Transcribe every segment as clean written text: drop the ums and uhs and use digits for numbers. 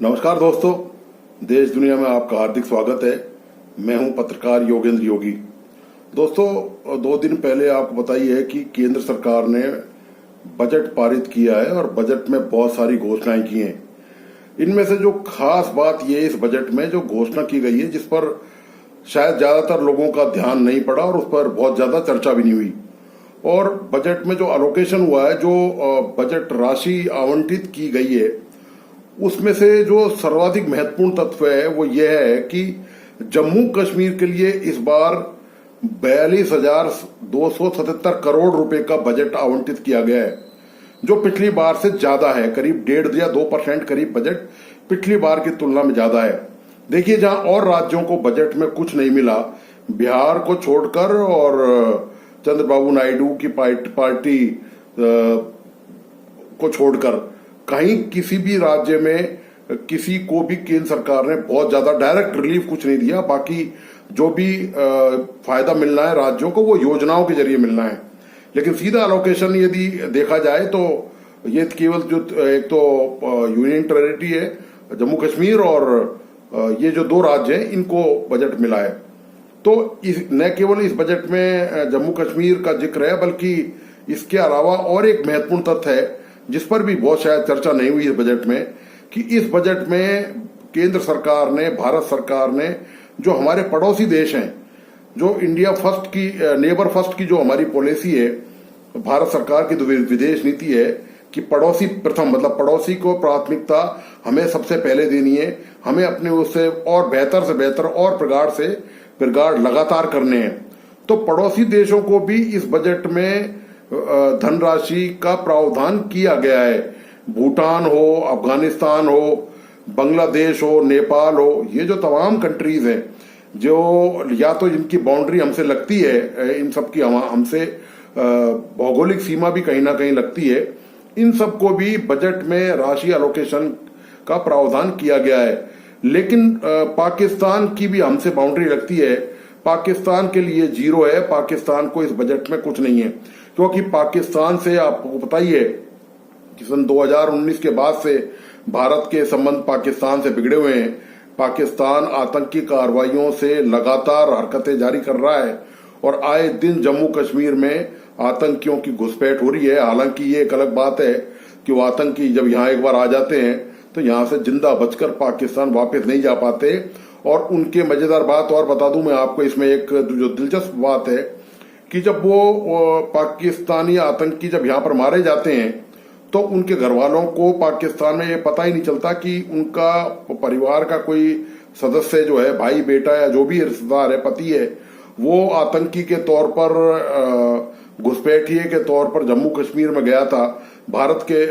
नमस्कार दोस्तों, देश दुनिया में आपका हार्दिक स्वागत है। मैं हूं पत्रकार योगेंद्र योगी। दोस्तों, 2 दिन पहले आपको बताई है कि केंद्र सरकार ने बजट पारित किया है और बजट में बहुत सारी घोषणाएं की हैं। इनमें से जो खास बात ये इस बजट में जो घोषणा की गई है, जिस पर शायद ज्यादातर लोगों का ध्यान नहीं पड़ा और उस पर बहुत ज्यादा चर्चा भी नहीं हुई, और बजट में जो एलोकेशन हुआ है, जो बजट राशि आवंटित की गई है, उसमें से जो सर्वाधिक महत्वपूर्ण तत्व है वो यह है कि जम्मू कश्मीर के लिए इस बार 42,277 करोड़ रुपए का बजट आवंटित किया गया है, जो पिछली बार से ज्यादा है। करीब 1.5 या 2% करीब बजट पिछली बार की तुलना में ज्यादा है। देखिए, जहां और राज्यों को बजट में कुछ नहीं मिला, बिहार को छोड़कर और चंद्रबाबू नायडू की पार्टी को छोड़कर, कहीं किसी भी राज्य में किसी को भी केंद्र सरकार ने बहुत ज्यादा डायरेक्ट रिलीफ कुछ नहीं दिया। बाकी जो भी फायदा मिलना है राज्यों को, वो योजनाओं के जरिए मिलना है। लेकिन सीधा अलोकेशन यदि देखा जाए तो ये केवल जो एक तो यूनियन टेरिटरी है जम्मू कश्मीर, और ये जो 2 राज्य हैं, इनको बजट मिला है। तो न केवल इस बजट में जम्मू कश्मीर का जिक्र है, बल्कि इसके अलावा और एक महत्वपूर्ण तथ्य है जिस पर भी बहुत शायद चर्चा नहीं हुई इस बजट में, कि इस बजट में केंद्र सरकार ने, भारत सरकार ने, जो हमारे पड़ोसी देश हैं, जो इंडिया फर्स्ट की, नेबर फर्स्ट की जो हमारी पॉलिसी है, भारत सरकार की जो विदेश नीति है कि पड़ोसी प्रथम, मतलब पड़ोसी को प्राथमिकता हमें सबसे पहले देनी है, हमें अपने उससे और बेहतर से बेहतर और प्रगाढ़ लगातार करने हैं। तो पड़ोसी देशों को भी इस बजट में धनराशि का प्रावधान किया गया है। भूटान हो, अफगानिस्तान हो, बांग्लादेश हो, नेपाल हो, ये जो तमाम कंट्रीज हैं, जो या तो इनकी बाउंड्री हमसे लगती है, इन सब की हमसे भौगोलिक सीमा भी कहीं ना कहीं लगती है, इन सबको भी बजट में राशि एलोकेशन का प्रावधान किया गया है। लेकिन पाकिस्तान की भी हमसे बाउंड्री लगती है। पाकिस्तान के लिए 0 है, पाकिस्तान को इस बजट में कुछ नहीं है, क्योंकि पाकिस्तान से आपको पता ही है कि सन 2019 के बाद से भारत के संबंध पाकिस्तान से बिगड़े हुए हैं। पाकिस्तान आतंकी कार्रवाइयों से लगातार हरकतें जारी कर रहा है और आए दिन जम्मू कश्मीर में आतंकियों की घुसपैठ हो रही है। हालांकि ये एक अलग बात है कि वो आतंकी जब यहाँ एक बार आ जाते हैं तो यहाँ से जिंदा बचकर पाकिस्तान वापस नहीं जा पाते। और उनके मजेदार बात और बता दूं मैं आपको, इसमें एक जो दिलचस्प बात है कि जब वो पाकिस्तानी आतंकी जब यहाँ पर मारे जाते हैं तो उनके घर वालों को पाकिस्तान में ये पता ही नहीं चलता कि उनका परिवार का कोई सदस्य जो है, भाई बेटा या जो भी रिश्तेदार है, पति है, वो आतंकी के तौर पर, घुसपैठिए के तौर पर जम्मू कश्मीर में गया था, भारत के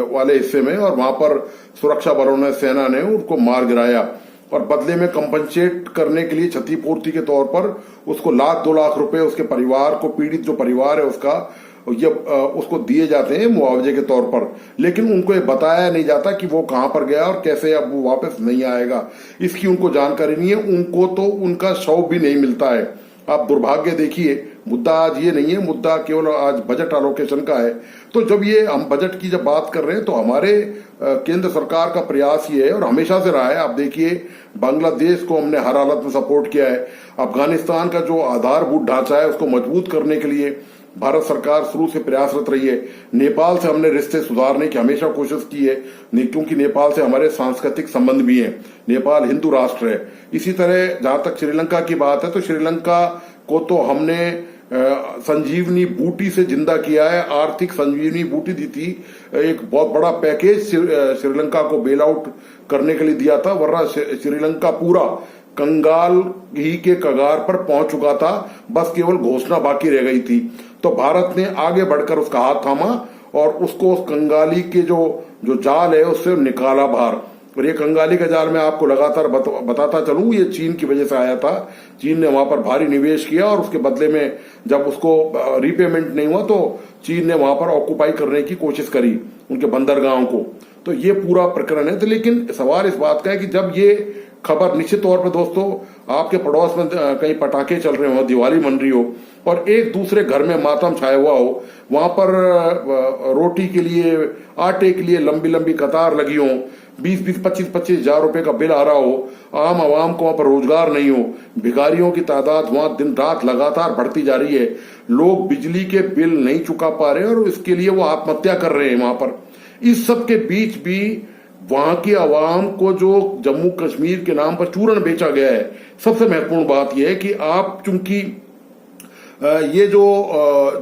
वाले हिस्से में, और वहां पर सुरक्षा बलों ने, सेना ने उनको मार गिराया और बदले में कंपनसेट करने के लिए, क्षतिपूर्ति के तौर पर उसको 1,00,000-2 लाख रुपए उसके परिवार को, पीड़ित जो परिवार है उसका, ये उसको दिए जाते हैं मुआवजे के तौर पर। लेकिन उनको ये बताया नहीं जाता कि वो कहां पर गया और कैसे अब वो वापस नहीं आएगा, इसकी उनको जानकारी नहीं है। उनको तो उनका शव भी नहीं मिलता है। आप दुर्भाग्य देखिए, मुद्दा आज ये नहीं है, मुद्दा केवल आज बजट एलोकेशन का है। तो जब ये हम बजट की जब बात कर रहे हैं तो हमारे केंद्र सरकार का प्रयास ये है, और हमेशा से रहा है। आप देखिए, बांग्लादेश को हमने हर हालत में सपोर्ट किया है। अफगानिस्तान का जो आधारभूत ढांचा है उसको मजबूत करने के लिए भारत सरकार शुरू से प्रयासरत रही है। नेपाल से हमने रिश्ते सुधारने की हमेशा कोशिश की है, क्योंकि नेपाल से हमारे सांस्कृतिक संबंध भी हैं। नेपाल हिंदू राष्ट्र है। इसी तरह जहां तक श्रीलंका की बात है तो श्रीलंका को तो हमने संजीवनी बूटी से जिंदा किया है, आर्थिक संजीवनी बूटी दी थी। एक बहुत बड़ा पैकेज श्रीलंका को बेल आउट करने के लिए दिया था, वरना श्रीलंका पूरा कंगाल ही के कगार पर पहुंच चुका था, बस केवल घोषणा बाकी रह गई थी। तो भारत ने आगे बढ़कर उसका हाथ थामा और उसको उस कंगाली के जो जाल है उससे निकाला बाहर। और ये कंगाली का जाल मैं आपको लगातार बताता चलूं, ये चीन की वजह से आया था। चीन ने वहां पर भारी निवेश किया और उसके बदले में जब उसको रीपेमेंट नहीं हुआ तो चीन ने वहां पर ऑक्युपाई करने की कोशिश करी उनके बंदरगाहों को। तो ये पूरा प्रकरण है। तो लेकिन सवाल इस बात का है कि जब ये खबर निश्चित तौर पर दोस्तों आपके पड़ोस में कहीं पटाखे चल रहे हो, दिवाली मन रही हो और एक दूसरे घर में मातम छाया हुआ हो, वहां पर रोटी के लिए, आटे के लिए लंबी लंबी कतार लगी हो, 20-20, 25-25 हजार रुपए का बिल आ रहा हो, आम आवाम को वहां पर रोजगार नहीं हो, भिखारियों की तादाद वहां दिन रात लगातार बढ़ती जा रही है, लोग बिजली के बिल नहीं चुका पा रहे और इसके लिए वो आत्महत्या कर रहे हैं वहां पर। इस सब के बीच भी वहां की आवाम को जो जम्मू कश्मीर के नाम पर चूरण बेचा गया है, सबसे महत्वपूर्ण बात यह है कि आप चूंकि ये जो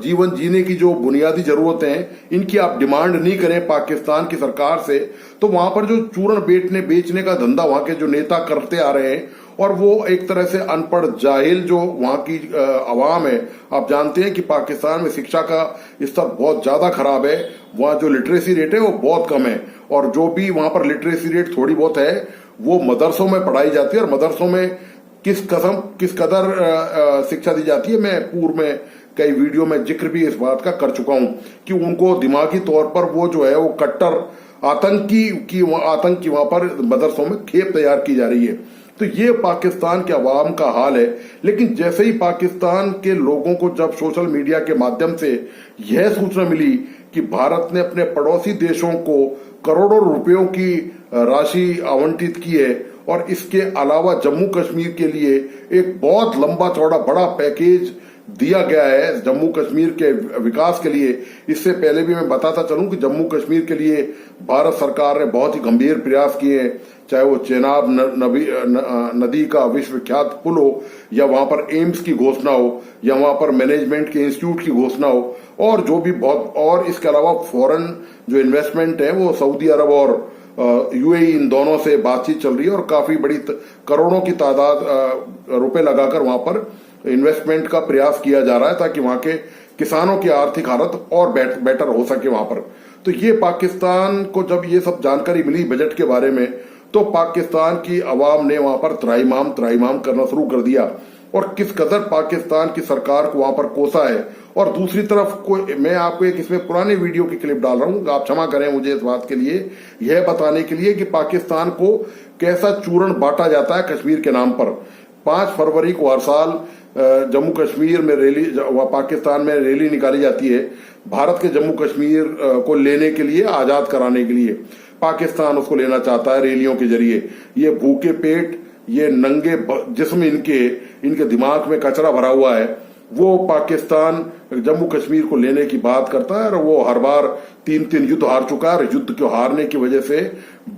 जीवन जीने की जो बुनियादी जरूरतें हैं, इनकी आप डिमांड नहीं करें पाकिस्तान की सरकार से, तो वहां पर जो चूरण बेचने का धंधा वहां के जो नेता करते आ रहे हैं, और वो एक तरह से अनपढ़ जाहिल जो वहां की आवाम है, आप जानते हैं कि पाकिस्तान में शिक्षा का स्तर बहुत ज्यादा खराब है, वहां जो लिटरेसी रेट है वो बहुत कम है, और जो भी वहां पर लिटरेसी रेट थोड़ी बहुत है वो मदरसों में पढ़ाई जाती है, और मदरसों में किस कदर शिक्षा दी जाती है, मैं पूर्व में कई वीडियो में जिक्र भी इस बात का कर चुका हूं कि उनको दिमागी तौर पर वो जो है वो कट्टर आतंकी वहां पर मदरसों में खेप तैयार की जा रही है। तो ये पाकिस्तान के अवाम का हाल है। लेकिन जैसे ही पाकिस्तान के लोगों को जब सोशल मीडिया के माध्यम से यह सूचना मिली कि भारत ने अपने पड़ोसी देशों को करोड़ों रुपयों की राशि आवंटित की है और इसके अलावा जम्मू कश्मीर के लिए एक बहुत लंबा चौड़ा बड़ा पैकेज दिया गया है जम्मू कश्मीर के विकास के लिए। इससे पहले भी मैं बताता चलूं कि जम्मू कश्मीर के लिए भारत सरकार ने बहुत ही गंभीर प्रयास किए हैं, चाहे वो चेनाब नदी का विश्वविख्यात पुल हो, या वहां पर एम्स की घोषणा हो, या वहां पर मैनेजमेंट के इंस्टीट्यूट की घोषणा हो, और जो भी बहुत, और इसके अलावा फॉरेन जो इन्वेस्टमेंट है वो सऊदी अरब और यूएई, इन दोनों से बातचीत चल रही है और काफी बड़ी करोड़ों की तादाद रुपए लगाकर वहां पर इन्वेस्टमेंट का प्रयास किया जा रहा है ताकि वहां के किसानों की आर्थिक हालत और बेटर हो सके वहां पर। तो ये पाकिस्तान को जब ये सब जानकारी मिली बजट के बारे में, तो पाकिस्तान की आवाम ने वहां पर त्राईमाम करना शुरू कर दिया, और किस कदर पाकिस्तान की सरकार को वहां पर कोसा है। और दूसरी तरफ मैं आपको एक इसमें पुराने वीडियो की क्लिप डाल रहा हूं, आप क्षमा करें मुझे इस बात के लिए, यह बताने के लिए कि पाकिस्तान को कैसा चूरण बांटा जाता है कश्मीर के नाम पर। 5 फरवरी को हर साल जम्मू कश्मीर में पाकिस्तान में रैली निकाली जाती है भारत के जम्मू कश्मीर को लेने के लिए, आजाद कराने के लिए। पाकिस्तान उसको लेना चाहता है रैलियों के जरिए। ये भूखे पेट, ये नंगे जिस्म, इनके दिमाग में कचरा भरा हुआ है, वो पाकिस्तान जम्मू कश्मीर को लेने की बात करता है, और वो हर बार 3 युद्ध हार चुका है, और युद्ध के हारने की वजह से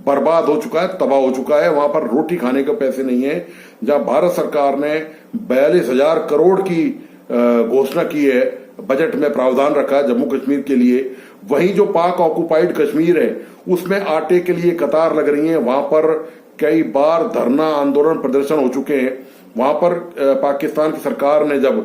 बर्बाद हो चुका है, तबाह हो चुका है। वहां पर रोटी खाने के पैसे नहीं है। जहां भारत सरकार ने 42,000 करोड़ की घोषणा की है, बजट में प्रावधान रखा है जम्मू कश्मीर के लिए, वहीं जो पाक ऑक्युपाइड कश्मीर है उसमें आटे के लिए कतार लग रही है। वहां पर कई बार धरना, आंदोलन, प्रदर्शन हो चुके हैं। वहां पर पाकिस्तान की सरकार ने जब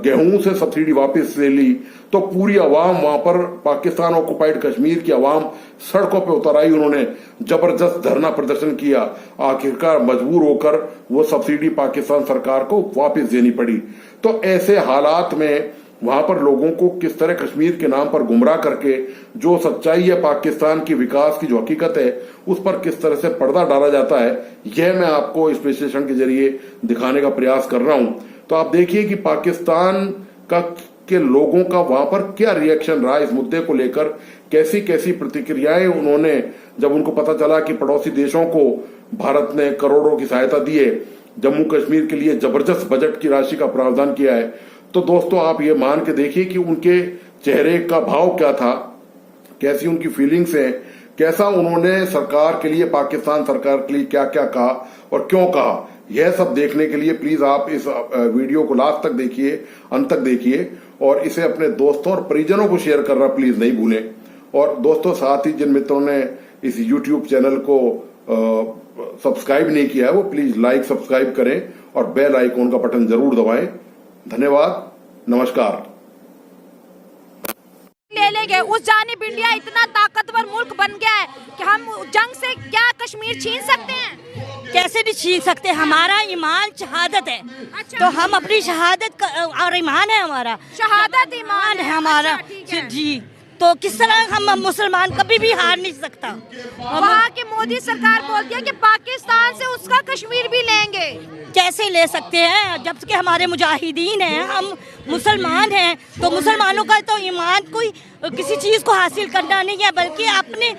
गेहूं से सब्सिडी वापस ले ली, तो पूरी आवाम वहां पर, पाकिस्तान ऑक्युपाइड कश्मीर की आवाम सड़कों पे उतर आई, उन्होंने जबरदस्त धरना प्रदर्शन किया। आखिरकार मजबूर होकर वो सब्सिडी पाकिस्तान सरकार को वापस देनी पड़ी। तो ऐसे हालात में वहां पर लोगों को किस तरह कश्मीर के नाम पर गुमराह करके जो सच्चाई है पाकिस्तान की विकास की जो हकीकत है उस पर किस तरह से पर्दा डाला जाता है, यह मैं आपको इस विश्लेषण के जरिए दिखाने का प्रयास कर रहा हूं। तो आप देखिए कि पाकिस्तान के लोगों का वहां पर क्या रिएक्शन रहा इस मुद्दे को लेकर, कैसी कैसी प्रतिक्रियाएं उन्होंने, जब उनको पता चला कि पड़ोसी देशों को भारत ने करोड़ों की सहायता दी है, जम्मू कश्मीर के लिए जबरदस्त बजट की राशि का प्रावधान किया है। तो दोस्तों आप ये मान के देखिए कि उनके चेहरे का भाव क्या था, कैसी उनकी फीलिंग्स हैं, कैसा उन्होंने सरकार के लिए, पाकिस्तान सरकार के लिए क्या क्या कहा और क्यों कहा। यह सब देखने के लिए प्लीज आप इस वीडियो को लास्ट तक देखिए, अंत तक देखिए, और इसे अपने दोस्तों और परिजनों को शेयर करना प्लीज नहीं भूलें। और दोस्तों साथ ही जिन मित्रों ने इस यूट्यूब चैनल को सब्सक्राइब नहीं किया है वो प्लीज लाइक सब्सक्राइब करें और बेल आइकॉन का बटन जरूर दबाएं। धन्यवाद, नमस्कार। ले गए उस जानिब इंडिया इतना ताकतवर मुल्क बन गया है कि हम जंग से क्या कश्मीर छीन सकते हैं? कैसे भी छीन सकते हैं। हमारा ईमान शहादत है। अच्छा। तो हम अपनी शहादत का और ईमान है हमारा, शहादत ईमान है हमारा। अच्छा, ठीक है। जी तो किस तरह हम मुसलमान कभी भी हार नहीं सकता। वहाँ की मोदी सरकार बोलती है कि पाकिस्तान से उसका कश्मीर भी लेंगे। कैसे ले सकते हैं जब कि हमारे मुजाहिदीन हैं, हम मुसलमान हैं। तो मुसलमानों का तो ईमान कोई किसी चीज़ को हासिल करना नहीं है, बल्कि अपने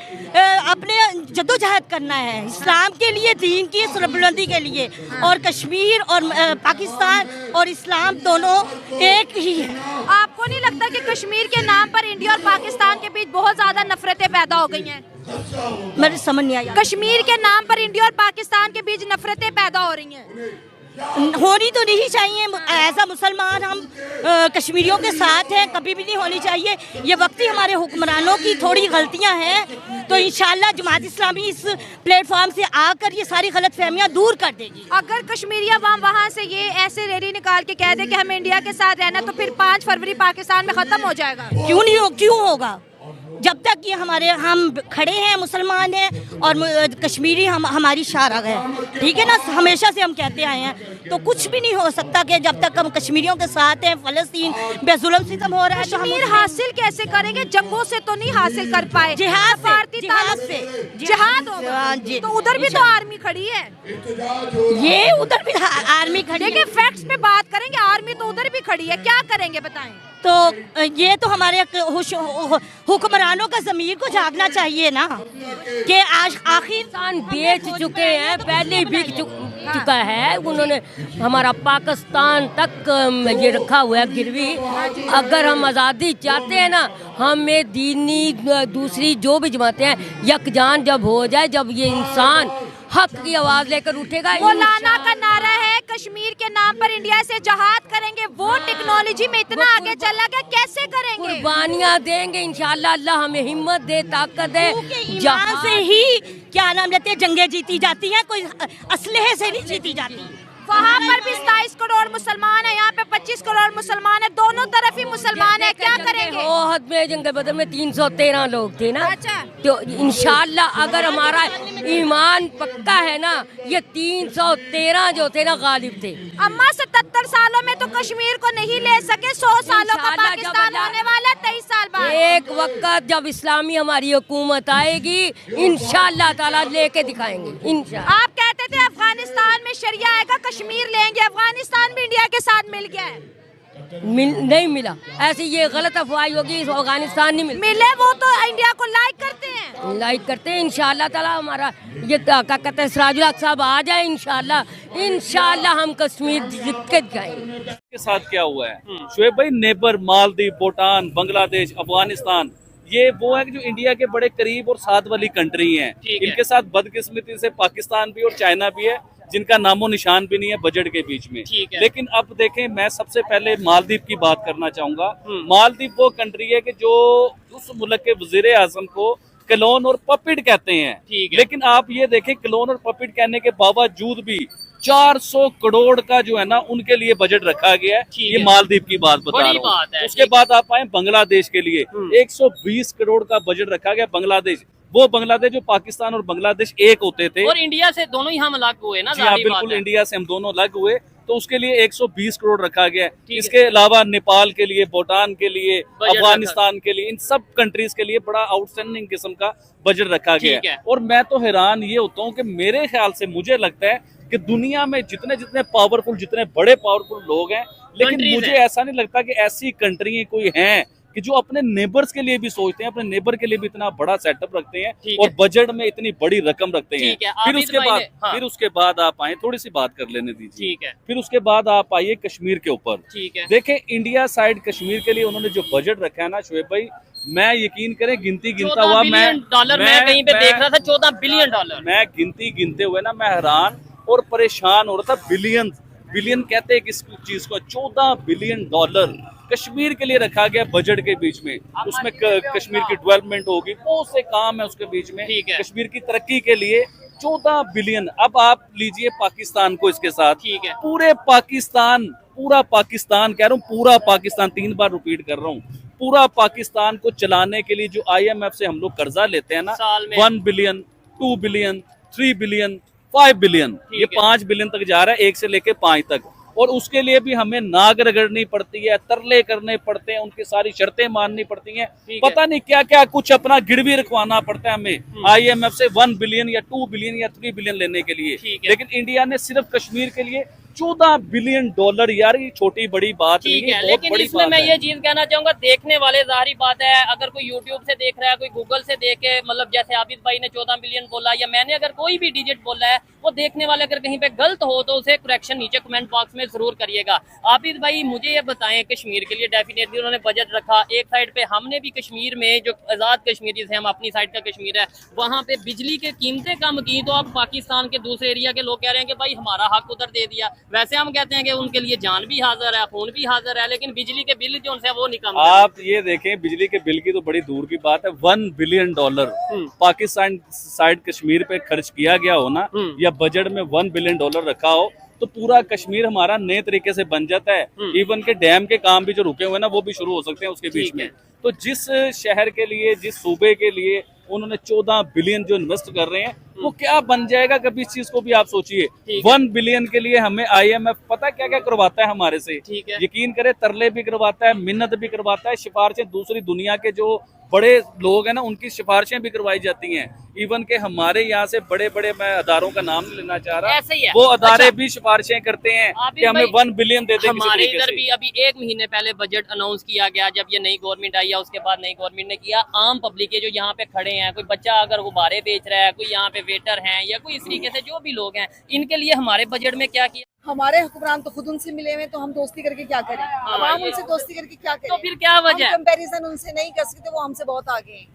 जद्दोजहद करना है इस्लाम के लिए, दीन की सरबुलंदी के लिए। और कश्मीर और पाकिस्तान और इस्लाम दोनों एक ही है। आपको नहीं लगता कि कश्मीर के नाम पर इंडिया और पाकिस्तान के बीच बहुत ज्यादा नफरतें पैदा हो गई हैं? मेरे समझ नहीं आया। कश्मीर के नाम पर इंडिया और पाकिस्तान के बीच नफरतें पैदा हो रही हैं। होनी तो नहीं चाहिए। एज अ मुसलमान हम कश्मीरियों के साथ हैं, कभी भी नहीं होनी चाहिए। ये वक्ती हमारे हुक्मरानों की थोड़ी गलतियां हैं, तो इंशाल्लाह जमात इस्लामी इस प्लेटफॉर्म से आकर ये सारी गलत फहमियाँ दूर कर देगी। अगर कश्मीरिया वहाँ से ये ऐसे रैली निकाल के कह दे कि हम इंडिया के साथ रहना, तो फिर 5 फरवरी पाकिस्तान में खत्म हो जाएगा। क्यों होगा? जब तक ये हम खड़े हैं, मुसलमान हैं और कश्मीरी हमारी शारग है, ठीक है ना, हमेशा से हम कहते आए हैं। तो कुछ भी नहीं हो सकता कि जब तक हम कश्मीरियों के साथ हैं। फलस्तीन बेजुल्म सितम हो रहा है, कश्मीर हासिल कैसे करेंगे? जंगों से तो नहीं हासिल कर पाए, जिहाद होगा। तो उधर भी तो आर्मी खड़ी है, ये उधर भी आर्मी खड़ी है। फैक्ट्स पे बात करेंगे, आर्मी तो उधर भी खड़ी है, क्या करेंगे बताएं? तो ये तो हमारे हुक्मरानों का ज़मीर को जागना चाहिए ना कि आज आखिर बेच चुके हैं, पहले ही बिक चुका है। उन्होंने हमारा पाकिस्तान तक ये रखा हुआ है गिरवी। अगर हम आज़ादी चाहते हैं ना, हमें दीनी दूसरी जो भी जमातें हैं यकजान जब हो जाए, जब ये इंसान हक की आवाज लेकर उठेगा। मौलाना का नारा है कश्मीर के नाम पर इंडिया से जहाद करेंगे। वो टेक्नोलॉजी में इतना आगे चला गया, कैसे करेंगे? कुर्बानियां देंगे इंशाल्लाह। अल्लाह हमें हिम्मत दे, ताकत दे। ईमान से ही क्या नाम लेते हैं जंगे जीती जाती हैं, कोई असलहे से नहीं जीती जाती। वहाँ पर भी 27 करोड़ मुसलमान है, यहाँ पे 25 करोड़ मुसलमान है, दोनों तरफ ही मुसलमान है, क्या करेंगे? ओहद में जंग बदर में 313 लोग थे ना। अच्छा। तो इंशाल्लाह अगर हमारा ईमान पक्का है ना, ये 313 जो थे ना गालिब थे। अम्मा 77 सालों में तो कश्मीर को नहीं ले सके, 100 सालों का पाकिस्तान होने वाला है 23 साल बाद। एक वक्त जब इस्लामी हमारी हुकूमत आएगी, इंशाल्लाह ताला लेके दिखाएंगे इंशाल्लाह। आप कहते थे अफगानिस्तान में शरिया आएगा, कश्मीर लेंगे। अफगानिस्तान भी इंडिया के साथ मिल गया है। नहीं मिला, ऐसी ये गलत अफवाह होगी। अफगानिस्तान नहीं मिले, वो तो इंडिया को लाइक करते हैं, इंशाल्लाह ताला। हमारा ये क्या कहते हैं, सिराजुल हक साहब आ जाए इंशाल्लाह हम कश्मीर जीत के दिखाएंगे। के साथ क्या हुआ है शुएब भाई, नेबर मालदीव, भूटान, बांग्लादेश, अफगानिस्तान, ये वो है कि जो इंडिया के बड़े करीब और साथ वाली कंट्री हैं। इनके साथ बदकिस्मती से पाकिस्तान भी और चाइना भी है, जिनका नामो निशान भी नहीं है बजट के बीच में। लेकिन अब देखें, मैं सबसे पहले मालदीव की बात करना चाहूंगा। मालदीव वो कंट्री है कि जो उस मुल्क के वजीर आजम को क्लोन और पपिट कहते हैं। लेकिन आप ये देखें, क्लोन और पपिट कहने के बावजूद भी 400 करोड़ का जो है ना उनके लिए बजट रखा गया है। ये मालदीव की बात बता रहा हूँ। उसके बाद आप आए बांग्लादेश के लिए, 120 करोड़ का बजट रखा गया। बांग्लादेश, वो बांग्लादेश जो पाकिस्तान और बांग्लादेश एक होते थे, और इंडिया से दोनों ही हम अलग हुए ना। जी हाँ, बिल्कुल, इंडिया से हम दोनों अलग हुए, तो उसके लिए 120 करोड़ रखा गया है। इसके अलावा नेपाल के लिए, भूटान के लिए, अफगानिस्तान के लिए, इन सब कंट्रीज के लिए बड़ा आउटस्टैंडिंग किस्म का बजट रखा गया है। और मैं तो हैरान ये होता हूँ कि मेरे ख्याल से, मुझे लगता है कि दुनिया में जितने पावरफुल, जितने बड़े पावरफुल लोग हैं, लेकिन मुझे ऐसा नहीं लगता कि ऐसी कंट्री कोई हैं कि जो अपने नेबर्स के लिए भी सोचते हैं, अपने नेबर के लिए भी इतना बड़ा सेटअप रखते हैं और बजट में इतनी बड़ी रकम रखते हैं। फिर उसके बाद आप आए, थोड़ी सी बात कर लेने दीजिए। फिर उसके बाद आप आइए कश्मीर के ऊपर। देखें, इंडिया साइड कश्मीर के लिए उन्होंने जो बजट रखा है ना शुएब भाई, मैं यकीन करें गिनता हुआ मैं कहीं पे देख रहा था, 14 बिलियन डॉलर। मैं गिनते हुए ना मैं हैरान और परेशान हो रहा था। बिलियन कहते हैं किस चीज को, 14 बिलियन डॉलर कश्मीर के लिए रखा गया बजट के बीच में। उसमें कश्मीर की डेवलपमेंट होगी, बहुत से काम है उसके बीच में, कश्मीर की तरक्की के लिए 14 बिलियन। अब आप लीजिए पाकिस्तान को इसके साथ, पूरा पाकिस्तान कह रहा हूँ, पूरा पाकिस्तान, 3 बार रिपीट कर रहा हूँ, पूरा पाकिस्तान को चलाने के लिए जो IMF से हम लोग कर्जा लेते हैं ना, 1 बिलियन, 2 बिलियन, 3 बिलियन, 5 बिलियन, ये 5 बिलियन तक जा रहा है, 1 से लेके 5 तक। और उसके लिए भी हमें नाक रगड़नी पड़ती है, तरले करने पड़ते हैं, उनकी सारी शर्तें माननी पड़ती हैं, पता नहीं क्या क्या कुछ अपना गिरवी रखवाना पड़ता है हमें IMF से 1 बिलियन या 2 बिलियन या 3 बिलियन लेने के लिए। लेकिन इंडिया ने सिर्फ कश्मीर के लिए $14 बिलियन, यार ये छोटी बड़ी बात नहीं ठीक है, है, लेकिन बड़ी इसमें बात मैं है। ये चीज कहना चाहूंगा, देखने वाले जाहिर बात है, अगर कोई YouTube से देख रहा है, कोई गूगल से देख के, मतलब जैसे आबिद भाई ने 14 बिलियन बोला या मैंने अगर कोई भी डिजिट बोला है, वो देखने वाले अगर कहीं पे गलत हो तो उसे करेक्शन नीचे कमेंट बॉक्स में जरूर करिएगा। आबिद भाई मुझे ये बताएं, कश्मीर के लिए डेफिनेटली उन्होंने बजट रखा, एक साइड पे हमने भी कश्मीर में जो आजाद कश्मीर जिसे हम अपनी साइड का कश्मीर है, वहाँ पे बिजली के कीमतें कम की, तो अब पाकिस्तान के दूसरे एरिया के लोग कह रहे हैं कि भाई हमारा हक उधर दे दिया। वैसे हम कहते हैं कि उनके लिए जान भी हाजिर है, खून भी हाजिर है, लेकिन बिजली के बिल जो उनसे वो नहीं कम। आप ये देखें, बिजली के बिल की तो बड़ी दूर की बात है, $1 बिलियन पाकिस्तान साइड कश्मीर पे खर्च किया गया हो ना, या बजट में $1 बिलियन रखा हो, तो पूरा कश्मीर हमारा नए तरीके से बन जाता है। इवन के डैम के काम भी जो रुके हुए हैं ना, वो भी शुरू हो सकते हैं उसके बीच में। तो जिस शहर के लिए, जिस सूबे के लिए उन्होंने 14 बिलियन जो इन्वेस्ट कर रहे हैं, वो क्या बन जाएगा कभी, इस चीज को भी आप सोचिए। 1 बिलियन के लिए हमें IMF पता क्या क्या करवाता है हमारे से, यकीन करें, तरले भी करवाता है, मिन्नत भी करवाता है, सिफारिशें दूसरी दुनिया के जो बड़े लोग हैं ना, उनकी सिफारिशें भी करवाई जाती हैं। इवन के हमारे यहाँ से बड़े बड़े, मैं अदारों का नाम नहीं लेना चाह रहा, ऐसे ही है। वो अदारे भी सिफारिशें करते हैं कि हमें 1 बिलियन दे दें। हमारे इधर भी अभी 1 महीने पहले बजट अनाउंस किया गया, जब ये नई गवर्नमेंट आई है, उसके बाद नई गवर्नमेंट ने किया, आम पब्लिक के जो यहाँ पे खड़े हैं, कोई बच्चा अगर गुब्बारे बेच रहा है, कोई यहाँ पे वेटर है, या कोई इस तरीके से जो भी लोग हैं, इनके लिए हमारे बजट में क्या किया। हमारे हुक्मरान तो खुद उनसे मिले हुए, तो हम दोस्ती करके क्या करें? हम उनसे दोस्ती करके क्या करें? तो फिर क्या वजह है? कंपैरिजन उनसे नहीं कर सकते, वो हमसे बहुत आगे हैं।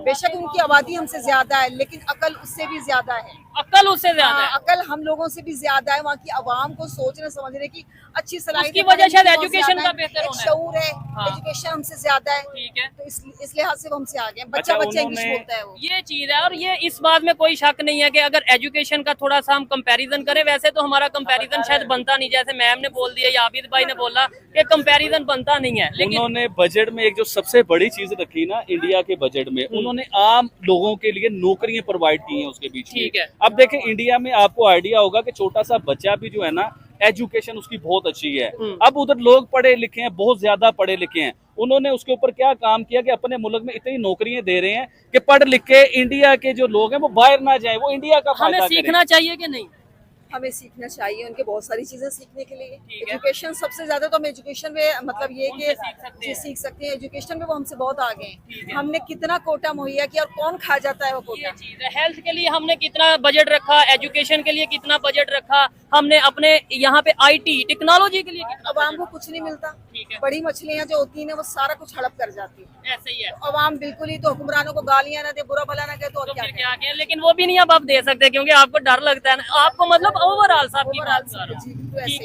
बेशक उनकी आबादी हमसे ज्यादा है, लेकिन अकल उससे भी ज्यादा है। अकल उससे ज्यादा है। अकल हम लोगों से भी ज्यादा है। वहाँ की आवाम को सोचने समझने की अच्छी सलाहियत, उसकी वजह शायद एजुकेशन का बेहतर होना है। शऊर है, एजुकेशन हमसे ज्यादा है, ठीक है, तो इस लिहाज से वो हमसे आगे हैं। बच्चा इंग्लिश बोलता है वो। ये चीज है, और ये इस बात में कोई शक नहीं है कि अगर एजुकेशन का थोड़ा सा हम कंपैरिजन करें, वैसे तो हमारा कंपैरिजन शायद बनता नहीं, जैसे मैम ने बोल दिया या आबिद भाई ने बोला कि कंपैरिजन बनता नहीं है। लेकिन उन्होंने बजट में एक जो सबसे बड़ी चीज रखी ना इंडिया के बजट में, उन्होंने आम लोगों के लिए नौकरियां प्रोवाइड की हैं उसके बीच में। ठीक है। अब देखें, इंडिया में आपको आइडिया होगा कि छोटा सा बच्चा भी जो है ना, एजुकेशन उसकी बहुत अच्छी है। अब उधर लोग पढ़े लिखे हैं, बहुत ज्यादा पढ़े लिखे हैं, उन्होंने उसके ऊपर क्या काम किया कि अपने मुल्क में इतनी नौकरियां दे रहे हैं कि पढ़ लिख के इंडिया के जो लोग हैं वो बाहर ना जाएं, वो इंडिया का फायदा हमें करें। सीखना चाहिए कि नहीं? हमें सीखना चाहिए, उनके बहुत सारी चीजें सीखने के लिए। एजुकेशन सबसे ज्यादा तो हम एजुकेशन में, मतलब ये कि सीख सकते हैं, एजुकेशन में वो हमसे बहुत आगे हैं। हमने कितना कोटा मुहैया किया और कौन खा जाता है वो कोटा। चीज है, हेल्थ के लिए हमने कितना बजट रखा, एजुकेशन के लिए कितना बजट रखा, हमने अपने यहाँ पे IT टेक्नोलॉजी के लिए कितना। अवाम को कुछ नहीं मिलता। बड़ी मछलियाँ जो होती हैं वो सारा कुछ हड़प कर जाती है। ऐसे ही है, अवाम बिल्कुल ही, तो हुक्मरानों को गालियां ना दे, बुरा भला ना कहे, तो और क्या फिर कहें? क्या कहें? लेकिन वो भी नहीं अब आप दे सकते, क्योंकि आपको डर लगता है ना, आपको मतलब ओवरऑल साहब की बात कर रहा हूं। जी, तो ऐसे ठीक है।